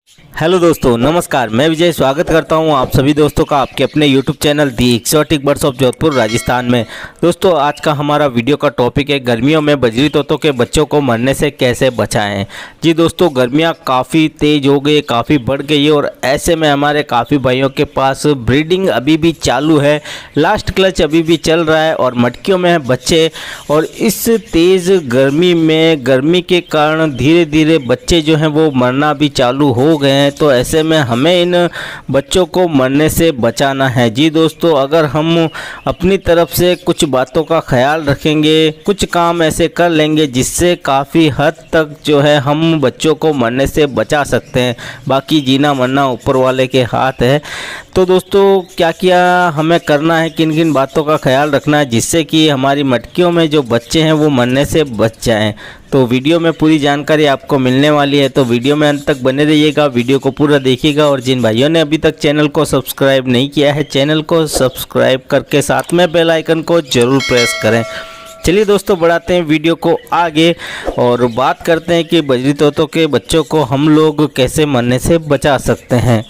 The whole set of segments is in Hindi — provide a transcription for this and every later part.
हेलो दोस्तों, नमस्कार। मैं विजय स्वागत करता हूं आप सभी दोस्तों का आपके अपने YouTube channel the exotic birds of Jodhpur Rajasthan में। दोस्तों, आज का हमारा वीडियो का टॉपिक है गर्मियों में बजरी तोतों के बच्चों को मरने से कैसे बचाएं। जी दोस्तों, गर्मियां काफ़ी तेज़ हो गई, काफ़ी बढ़ गई है और ऐसे में हमारे काफ़ी भाइयों के पास ब्रीडिंग अभी भी चालू है, लास्ट क्लच अभी भी चल रहा है और मटकियों में है बच्चे। और इस तेज़ गर्मी में गर्मी के कारण धीरे धीरे बच्चे जो हैं वो मरना भी चालू हो गए हैं। तो ऐसे में हमें इन बच्चों को मरने से बचाना है। जी दोस्तों, अगर हम अपनी तरफ से कुछ बातों का ख्याल रखेंगे, कुछ काम ऐसे कर लेंगे जिससे काफ़ी हद तक जो है हम बच्चों को मरने से बचा सकते हैं। बाकी जीना मरना ऊपर वाले के हाथ है। तो दोस्तों, क्या क्या हमें करना है, किन किन बातों का ख्याल रखना है जिससे कि हमारी मटकियों में जो बच्चे हैं वो मरने से बच जाएं। तो वीडियो में पूरी जानकारी आपको मिलने वाली है, तो वीडियो में अंत तक बने रहिएगा, वीडियो को पूरा देखिएगा। और जिन भाइयों ने अभी तक चैनल को सब्सक्राइब नहीं किया है, चैनल को सब्सक्राइब करके साथ में बेल आइकन को ज़रूर प्रेस करें। चलिए दोस्तों, बढ़ाते हैं वीडियो को आगे और बात करते हैं कि बजरी तोतों के बच्चों को हम लोग कैसे मरने से बचा सकते हैं।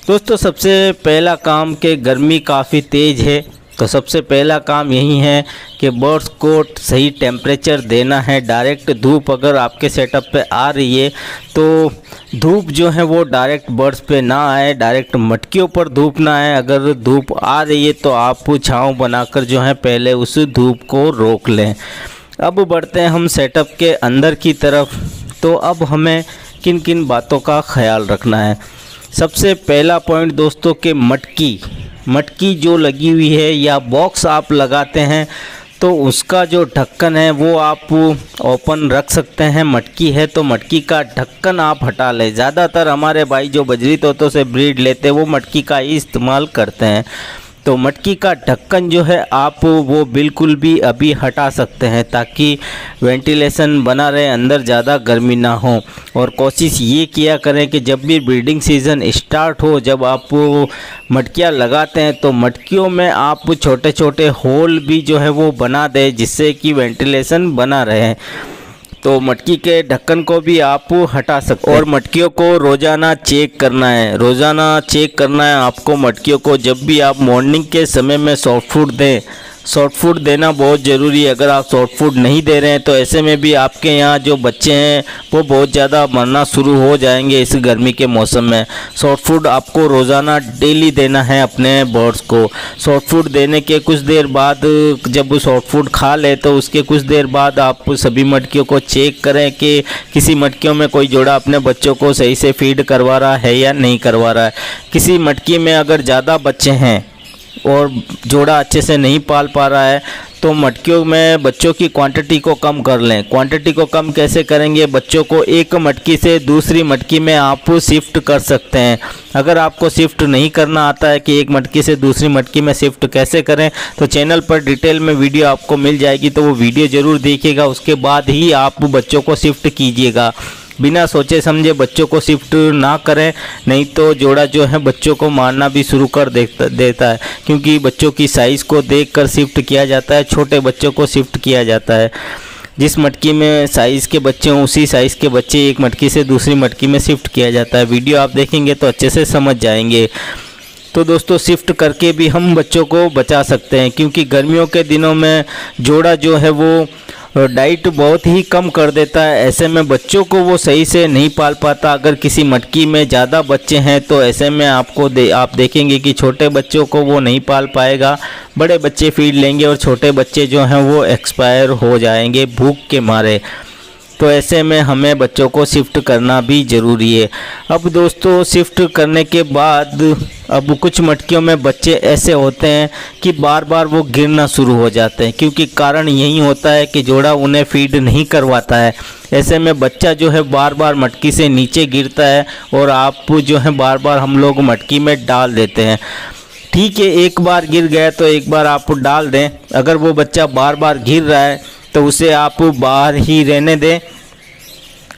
दोस्तों, सबसे पहला काम कि गर्मी काफ़ी तेज़ है, तो सबसे पहला काम यही है कि बर्ड्स को सही टेम्परेचर देना है। डायरेक्ट धूप अगर आपके सेटअप पे आ रही है तो धूप जो है वो डायरेक्ट बर्ड्स पे ना आए, डायरेक्ट मटकियों पर धूप ना आए। अगर धूप आ रही है तो आप छांव बनाकर जो है पहले उस धूप को रोक लें। अब बढ़ते हैं हम सेटअप के अंदर की तरफ। तो अब हमें किन किन बातों का ख्याल रखना है। सबसे पहला पॉइंट दोस्तों कि मटकी जो लगी हुई है या बॉक्स आप लगाते हैं तो उसका जो ढक्कन है वो आप ओपन रख सकते हैं। मटकी है तो मटकी का ढक्कन आप हटा लें। ज़्यादातर हमारे भाई जो बजरी तोतों से ब्रीड लेते हैं वो मटकी का ही इस्तेमाल करते हैं। तो मटकी का ढक्कन जो है आप वो बिल्कुल भी अभी हटा सकते हैं ताकि वेंटिलेशन बना रहे, अंदर ज़्यादा गर्मी ना हो। और कोशिश ये किया करें कि जब भी ब्रीडिंग सीज़न स्टार्ट हो, जब आप मटकियाँ लगाते हैं तो मटकियों में आप छोटे छोटे होल भी जो है वो बना दें जिससे कि वेंटिलेशन बना रहे। तो मटकी के ढक्कन को भी आप हटा सकते हैं। और मटकियों को रोज़ाना चेक करना है, रोज़ाना चेक करना है आपको मटकियों को। जब भी आप मॉर्निंग के समय में सॉफ्ट फूड दें, सॉफ्ट फूड देना बहुत ज़रूरी है। अगर आप सॉफ्ट फूड नहीं दे रहे हैं तो ऐसे में भी आपके यहाँ जो बच्चे हैं वो बहुत ज़्यादा मरना शुरू हो जाएंगे इस गर्मी के मौसम में। सॉफ्ट फूड आपको रोज़ाना डेली देना है अपने बर्ड्स को। सॉफ्ट फूड देने के कुछ देर बाद, जब सॉफ्ट फूड खा ले तो उसके कुछ देर बाद आप सभी मटकियों को चेक करें कि किसी मटकियों में कोई जोड़ा अपने बच्चों को सही से फीड करवा रहा है या नहीं करवा रहा है। किसी मटकी में अगर ज़्यादा बच्चे हैं और जोड़ा अच्छे से नहीं पाल पा रहा है तो मटकियों में बच्चों की क्वांटिटी को कम कर लें। क्वांटिटी को कम कैसे करेंगे? बच्चों को एक मटकी से दूसरी मटकी में आप शिफ्ट कर सकते हैं। अगर आपको शिफ्ट नहीं करना आता है कि एक मटकी से दूसरी मटकी में शिफ्ट कैसे करें, तो चैनल पर डिटेल में वीडियो आपको मिल जाएगी, तो वो वीडियो ज़रूर देखिएगा। उसके बाद ही आप बच्चों को शिफ्ट कीजिएगा। बिना सोचे समझे बच्चों को शिफ्ट ना करें, नहीं तो जोड़ा जो है बच्चों को मारना भी शुरू कर देता है, क्योंकि बच्चों की साइज़ को देखकर शिफ्ट किया जाता है। छोटे बच्चों को शिफ्ट किया जाता है। जिस मटकी में साइज़ के बच्चे हों उसी साइज़ के बच्चे एक मटकी से दूसरी मटकी में शिफ्ट किया जाता है। वीडियो आप देखेंगे तो अच्छे से समझ जाएंगे। तो दोस्तों, शिफ्ट करके भी हम बच्चों को बचा सकते हैं, क्योंकि गर्मियों के दिनों में जोड़ा जो है वो डाइट बहुत ही कम कर देता है। ऐसे में बच्चों को वो सही से नहीं पाल पाता। अगर किसी मटकी में ज़्यादा बच्चे हैं तो ऐसे में आप देखेंगे कि छोटे बच्चों को वो नहीं पाल पाएगा, बड़े बच्चे फीड लेंगे और छोटे बच्चे जो हैं वो एक्सपायर हो जाएंगे भूख के मारे। तो ऐसे में हमें बच्चों को शिफ्ट करना भी ज़रूरी है। अब दोस्तों, शिफ्ट करने के बाद अब कुछ मटकियों में बच्चे ऐसे होते हैं कि बार बार वो गिरना शुरू हो जाते हैं, क्योंकि कारण यही होता है कि जोड़ा उन्हें फीड नहीं करवाता है। ऐसे में बच्चा जो है बार बार मटकी से नीचे गिरता है और आप जो है बार बार हम लोग मटकी में डाल देते हैं। ठीक है, एक बार गिर गया तो एक बार आप डाल दें। अगर वो बच्चा बार बार गिर रहा है तो उसे आप बाहर ही रहने दें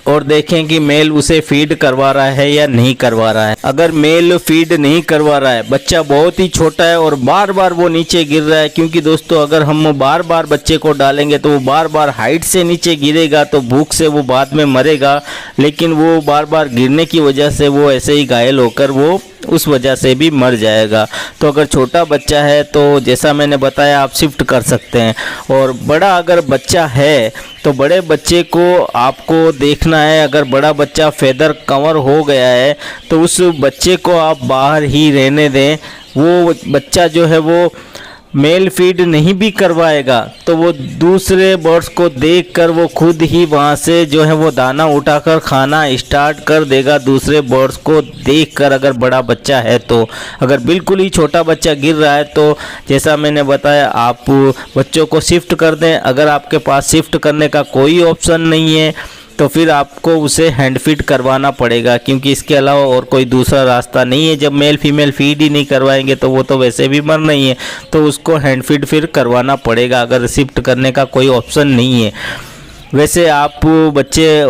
और देखें कि मेल उसे फीड करवा रहा है या नहीं करवा रहा है। अगर मेल फीड नहीं करवा रहा है, बच्चा बहुत ही छोटा है और बार बार वो नीचे गिर रहा है, क्योंकि दोस्तों अगर हम बार बार बच्चे को डालेंगे तो वो बार बार हाइट से नीचे गिरेगा तो भूख से वो बाद में मरेगा, लेकिन वो बार बार गिरने की वजह से वो ऐसे ही घायल होकर वो उस वजह से भी मर जाएगा। तो अगर छोटा बच्चा है तो जैसा मैंने बताया आप शिफ्ट कर सकते हैं, और बड़ा अगर बच्चा है तो बड़े बच्चे को आपको देखना है। अगर बड़ा बच्चा फेदर कवर हो गया है तो उस बच्चे को आप बाहर ही रहने दें। वो बच्चा जो है वो मेल फीड नहीं भी करवाएगा तो वो दूसरे बर्ड्स को देखकर वो खुद ही वहाँ से जो है वो दाना उठाकर खाना स्टार्ट कर देगा दूसरे बर्ड्स को देखकर, अगर बड़ा बच्चा है तो। अगर बिल्कुल ही छोटा बच्चा गिर रहा है तो जैसा मैंने बताया आप बच्चों को शिफ्ट कर दें। अगर आपके पास शिफ्ट करने का कोई ऑप्शन नहीं है तो फिर आपको उसे हैंड फीड करवाना पड़ेगा, क्योंकि इसके अलावा और कोई दूसरा रास्ता नहीं है। जब मेल फीमेल फीड ही नहीं करवाएंगे तो वो तो वैसे भी मरना ही है, तो उसको हैंड फीड फिर करवाना पड़ेगा अगर शिफ्ट करने का कोई ऑप्शन नहीं है। वैसे आप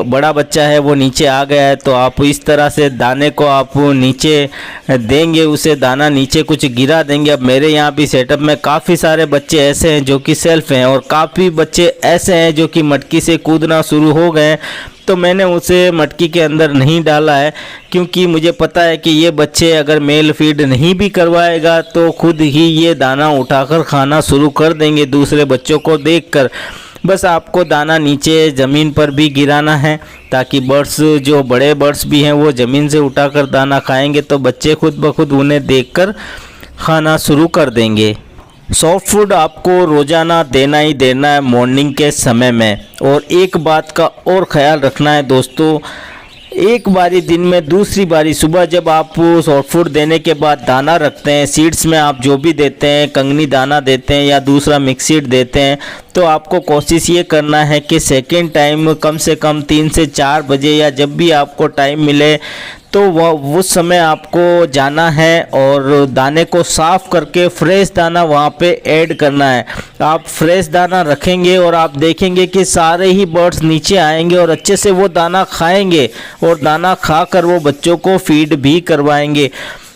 बड़ा बच्चा है वो नीचे आ गया है तो आप इस तरह से दाने को आप नीचे देंगे, उसे दाना नीचे कुछ गिरा देंगे। अब मेरे यहाँ भी सेटअप में काफ़ी सारे बच्चे ऐसे हैं जो कि सेल्फ हैं और काफ़ी बच्चे ऐसे हैं जो कि मटकी से कूदना शुरू हो गए हैं, तो मैंने उसे मटकी के अंदर नहीं डाला है, क्योंकि मुझे पता है कि ये बच्चे अगर मेल फीड नहीं भी करवाएगा तो खुद ही ये दाना उठाकर खाना शुरू कर देंगे दूसरे बच्चों को देखकर। बस आपको दाना नीचे ज़मीन पर भी गिराना है ताकि बर्ड्स जो बड़े बर्ड्स भी हैं वो ज़मीन से उठाकर दाना खाएंगे तो बच्चे खुद ब खुद उन्हें देखकर खाना शुरू कर देंगे। सॉफ्ट फूड आपको रोज़ाना देना ही देना है मॉर्निंग के समय में। और एक बात का और ख्याल रखना है दोस्तों, एक बारी दिन में, दूसरी बारी सुबह जब आप सॉफ्ट फूड देने के बाद दाना रखते हैं, सीड्स में आप जो भी देते हैं, कंगनी दाना देते हैं या दूसरा मिक्स सीड देते हैं, तो आपको कोशिश ये करना है कि सेकेंड टाइम कम से कम 3 से 4 बजे या जब भी आपको टाइम मिले तो वह उस समय आपको जाना है और दाने को साफ़ करके फ्रेश दाना वहाँ पे ऐड करना है। आप फ्रेश दाना रखेंगे और आप देखेंगे कि सारे ही बर्ड्स नीचे आएंगे और अच्छे से वो दाना खाएंगे और दाना खाकर वो बच्चों को फीड भी करवाएंगे।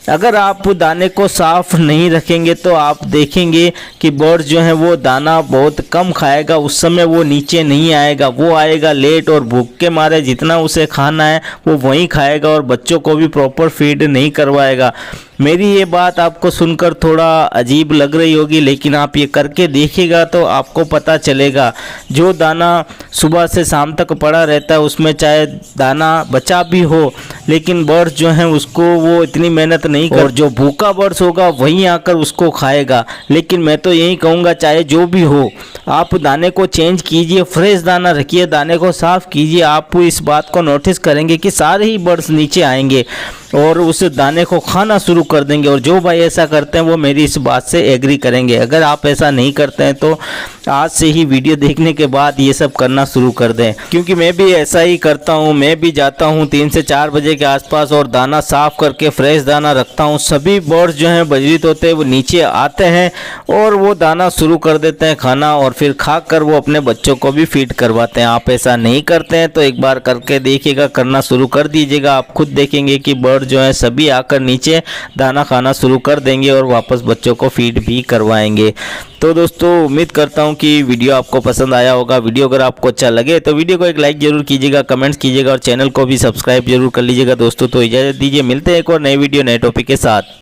अगर आप दाने को साफ़ नहीं रखेंगे तो आप देखेंगे कि बर्ड जो है वो दाना बहुत कम खाएगा, उस समय वो नीचे नहीं आएगा, वो आएगा लेट और भूख के मारे जितना उसे खाना है वो वहीं खाएगा और बच्चों को भी प्रॉपर फीड नहीं करवाएगा। मेरी ये बात आपको सुनकर थोड़ा अजीब लग रही होगी, लेकिन आप ये करके देखिएगा तो आपको पता चलेगा। जो दाना सुबह से शाम तक पड़ा रहता है उसमें चाहे दाना बचा भी हो, लेकिन बर्ड्स जो हैं उसको वो इतनी मेहनत नहीं कर, और जो भूखा बर्ड्स होगा वहीं आकर उसको खाएगा। लेकिन मैं तो यही कहूँगा चाहे जो भी हो आप दाने को चेंज कीजिए, फ्रेश दाना रखिए, दाने को साफ़ कीजिए। आप इस बात को नोटिस करेंगे कि सारे ही बर्ड्स नीचे आएंगे और उस दाने को खाना शुरू कर देंगे। और जो भाई ऐसा करते हैं वो मेरी इस बात से एग्री करेंगे। अगर आप ऐसा नहीं करते हैं तो आज से ही वीडियो देखने के बाद ये सब करना शुरू कर दें, क्योंकि मैं भी ऐसा ही करता हूँ। मैं भी जाता हूँ 3 से 4 बजे के आसपास और दाना साफ़ करके फ्रेश दाना रखता हूँ। सभी बर्ड्स जो हैं बजरी तोते वो नीचे आते हैं और वो दाना शुरू कर देते हैं खाना, और फिर खाकर वो अपने बच्चों को भी फीड करवाते हैं। आप ऐसा नहीं करते हैं तो एक बार करके देखिएगा, करना शुरू कर दीजिएगा। आप खुद देखेंगे कि बर्ड जो है सभी आकर नीचे दाना खाना शुरू कर देंगे और वापस बच्चों को फीड भी करवाएंगे। तो दोस्तों उम्मीद करता हूं कि वीडियो आपको पसंद आया होगा। वीडियो अगर आपको अच्छा लगे तो वीडियो को एक लाइक जरूर कीजिएगा, कमेंट्स कीजिएगा और चैनल को भी सब्सक्राइब जरूर कर लीजिएगा। दोस्तों तो इजाज़त दीजिए, मिलते हैं एक और नए वीडियो नए टॉपिक के साथ।